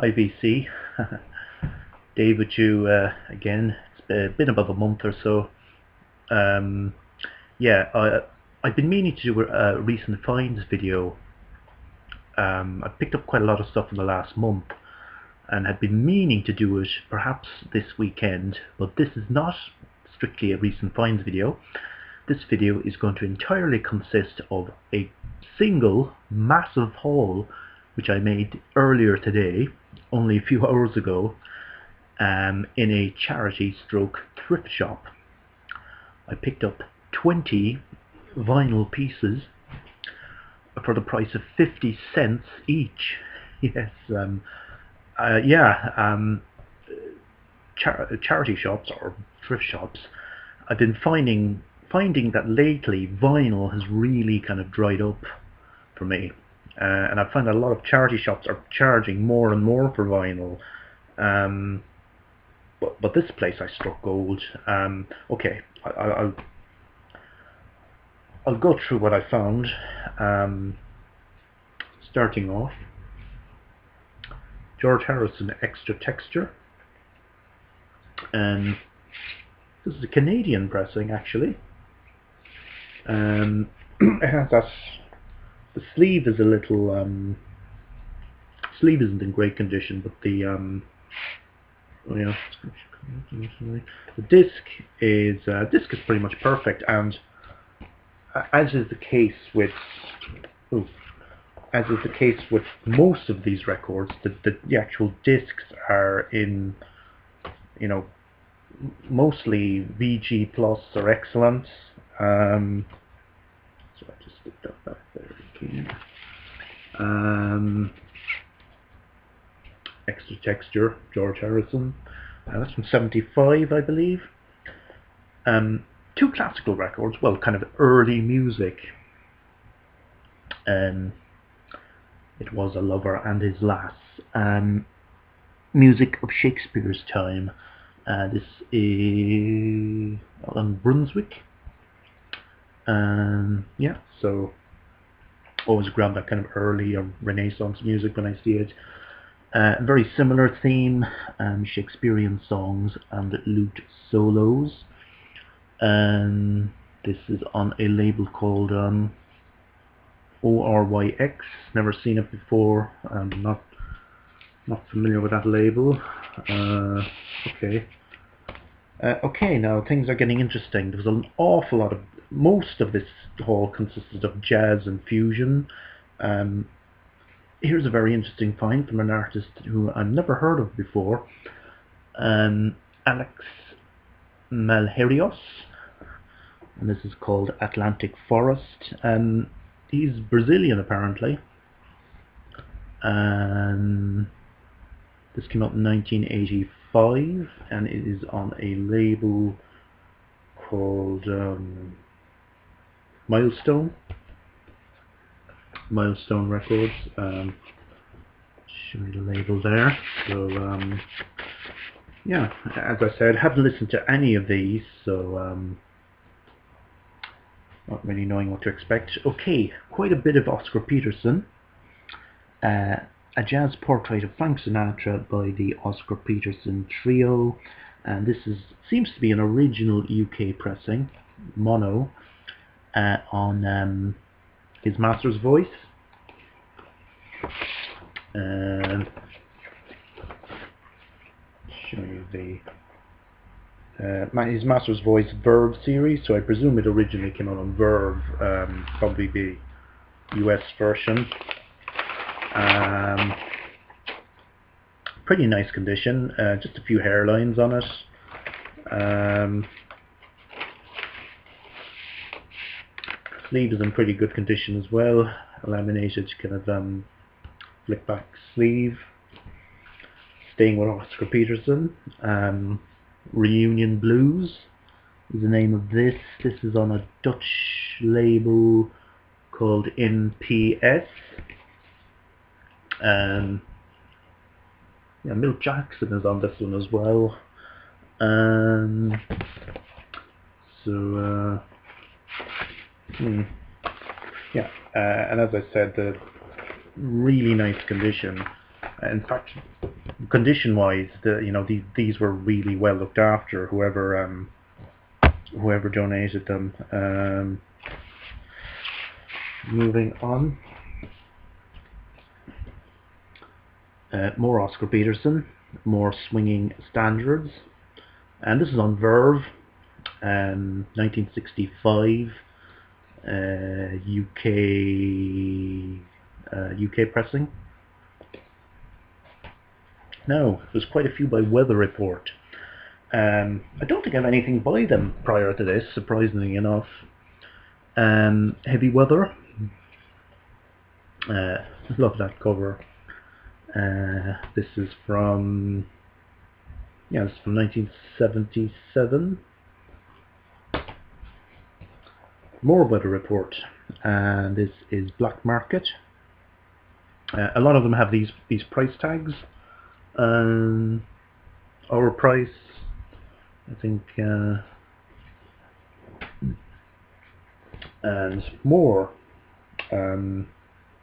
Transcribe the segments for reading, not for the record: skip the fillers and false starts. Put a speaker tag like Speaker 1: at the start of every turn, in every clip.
Speaker 1: Hi VC, Dave with you again. It's been about a month or so. I've been meaning to do a recent finds video. I've picked up quite a lot of stuff in the last month and had been meaning to do it perhaps this weekend, but this is not strictly a recent finds video. This video is going to entirely consist of a single massive haul which I made earlier today, only a few hours ago, in a charity stroke thrift shop. I picked up 20 vinyl pieces for the price of 50 cents each. Yes, charity shops or thrift shops, I've been finding that lately vinyl has really kind of dried up for me. And I find that a lot of charity shops are charging more and more for vinyl. But this place I struck gold. Okay, I'll go through what I found. Starting off, George Harrison Extra Texture. And this is a Canadian pressing, actually. It has that. The sleeve is a little. Sleeve isn't in great condition, but the the disc is pretty much perfect, and as is the case with most of these records, the actual discs are in, mostly VG plus or excellent. So I just stick that back there again. Extra Texture, George Harrison. That's from '75, I believe. Two classical records, well, kind of early music. It Was a Lover and His Lass. Music of Shakespeare's time. This is on Brunswick. Yeah, so always grab that kind of early or Renaissance music when I see it. Very similar theme, Shakespearean songs and lute solos. This is on a label called ORYX. Never seen it before. Not familiar with that label. Okay, now things are getting interesting. There's an awful lot of. Most of this haul consisted of jazz and fusion. Here's a very interesting find from an artist who I've never heard of before, Alex Malherios, and this is called Atlantic Forest. He's Brazilian apparently, and this came out in 1985, and it is on a label called Milestone Records. Show you the label there. So yeah, as I said, haven't listened to any of these, so not really knowing what to expect. Okay, quite a bit of Oscar Peterson. A jazz portrait of Frank Sinatra by the Oscar Peterson Trio, and this seems to be an original UK pressing, mono, on his master's voice. And show you his master's voice Verve series. So I presume it originally came out on Verve, probably the US version. Pretty nice condition. Just a few hairlines on it. Sleeve is in pretty good condition as well. A laminated kind of flick back sleeve. Staying with Oscar Peterson, Reunion Blues is the name of this. This is on a Dutch label called NPS. Yeah, Milt Jackson is on this one as well. And as I said, the really nice condition. In fact, condition-wise, these were really well looked after. Whoever donated them. Moving on. More Oscar Peterson, more swinging standards, and this is on Verve, 1965, UK pressing. Now, there's quite a few by Weather Report. I don't think I have anything by them prior to this, surprisingly enough. Heavy Weather. Love that cover. This is from 1977. More Weather Report, and this is Black Market. A lot of them have these price tags. Our price, I think, and more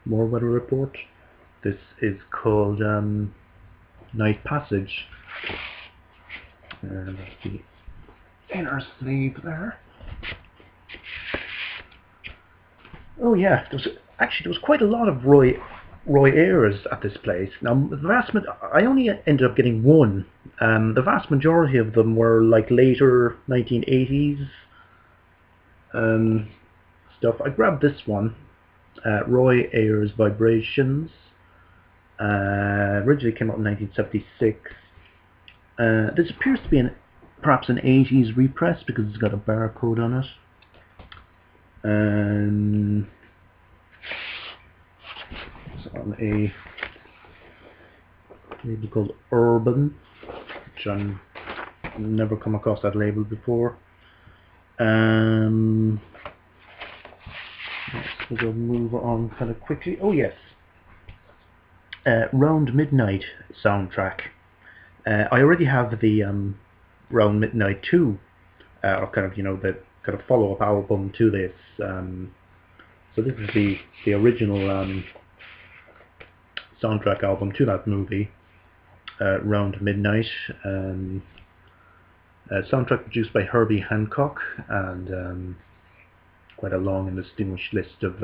Speaker 1: Weather Report. This is called Night Passage. And that's the inner sleeve there. Oh yeah, there was quite a lot of Roy Ayers at this place. Now, I only ended up getting one. The vast majority of them were like later 1980s stuff. I grabbed this one, Roy Ayers Vibrations. Originally came out in 1976. This appears to be perhaps an 80s repress because it's got a barcode on it. It's on a label called Urban, which I've never come across that label before. We'll move on kind of quickly. Oh yes, Round Midnight soundtrack. I already have the Round Midnight 2, or kind of the kind of follow-up album to this. So this is the original soundtrack album to that movie, Round Midnight. Soundtrack produced by Herbie Hancock, and quite a long and distinguished list of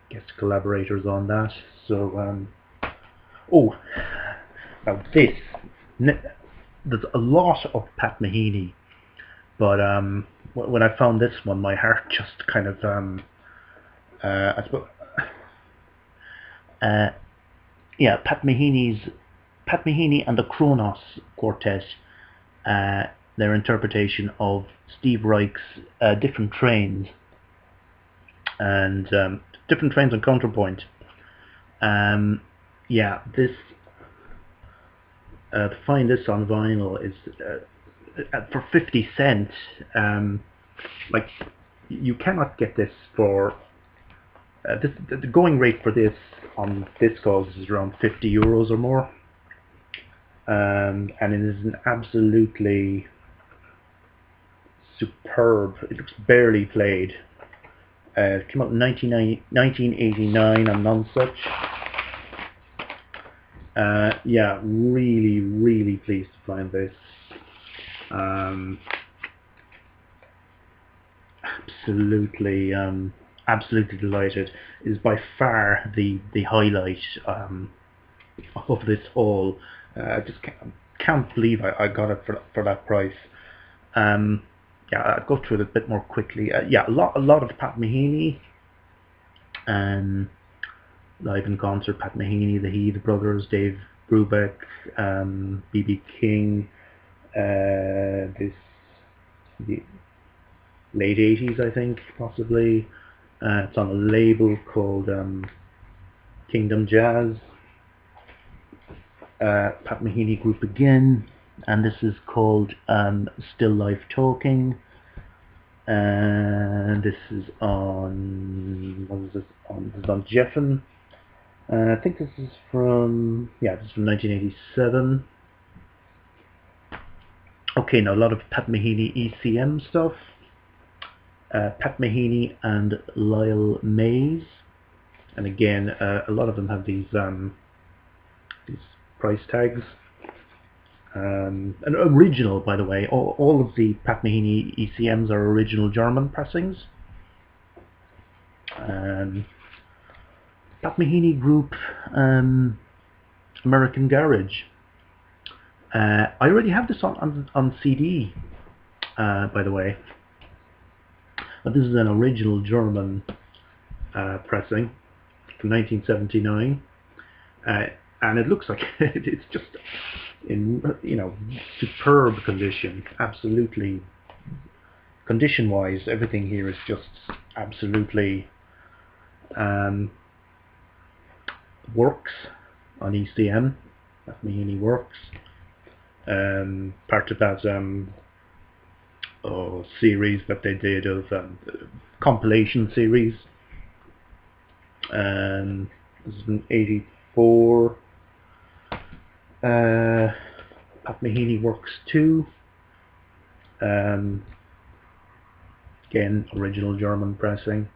Speaker 1: guest collaborators on that. So, oh, now there's a lot of Pat Metheny, but when I found this one, my heart just kind of, I suppose, Pat Metheny and the Kronos Quartet, their interpretation of Steve Reich's Different Trains, and Different Trains and Counterpoint. This to find this on vinyl is for 50 cents. Like, you cannot get this for the going rate for this on Discogs is around 50 euros or more, and it is an absolutely superb. It looks barely played. It came out in 1989 on Nonsuch. Really pleased to find this. Absolutely delighted. It is by far the highlight of this haul. I just can't believe I got it for that price. I'll go through it a bit more quickly. A lot of Pat Metheny. Live in concert, Pat Metheny, the Heath Brothers, Dave Brubeck, B.B. King. The late 80s, I think, possibly. It's on a label called Kingdom Jazz. Pat Metheny Group again, and this is called Still Life Talking. And this is on, this is on Jeffen. I think this is from 1987. Okay, now a lot of Pat Metheny ECM stuff. Pat Metheny and Lyle Mays, and again, a lot of them have these price tags. An original, by the way. All of the Pat Metheny ECMs are original German pressings. Pat Metheny Group American Garage. I already have this on CD, by the way. But this is an original German pressing from 1979, and it looks like it's just in superb condition. Absolutely, condition-wise, everything here is just absolutely works on ECM. That Metheny works. Part of that series that they did of compilation series. This is an 84. Pat Metheny Works 2. Again, original German pressing.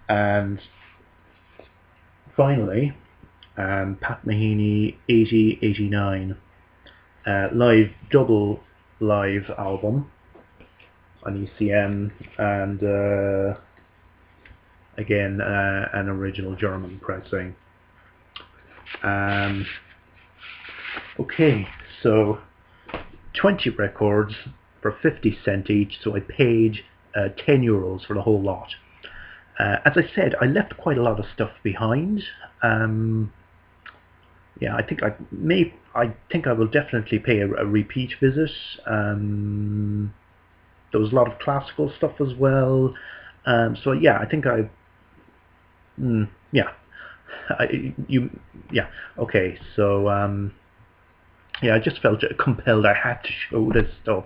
Speaker 1: And finally, Pat Metheny 80-89 live double live album on ECM, and again an original German pressing. Okay, so 20 records for 50 cents each, so I paid €10 for the whole lot. As I said, I left quite a lot of stuff behind. Yeah, I think I will definitely pay a repeat visit. There was a lot of classical stuff as well. So yeah, I think okay. So yeah, I just felt compelled. I had to show this stuff.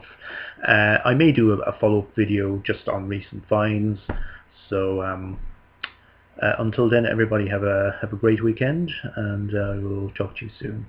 Speaker 1: I may do a follow-up video just on recent finds. So until then, everybody have a great weekend, and we'll talk to you soon.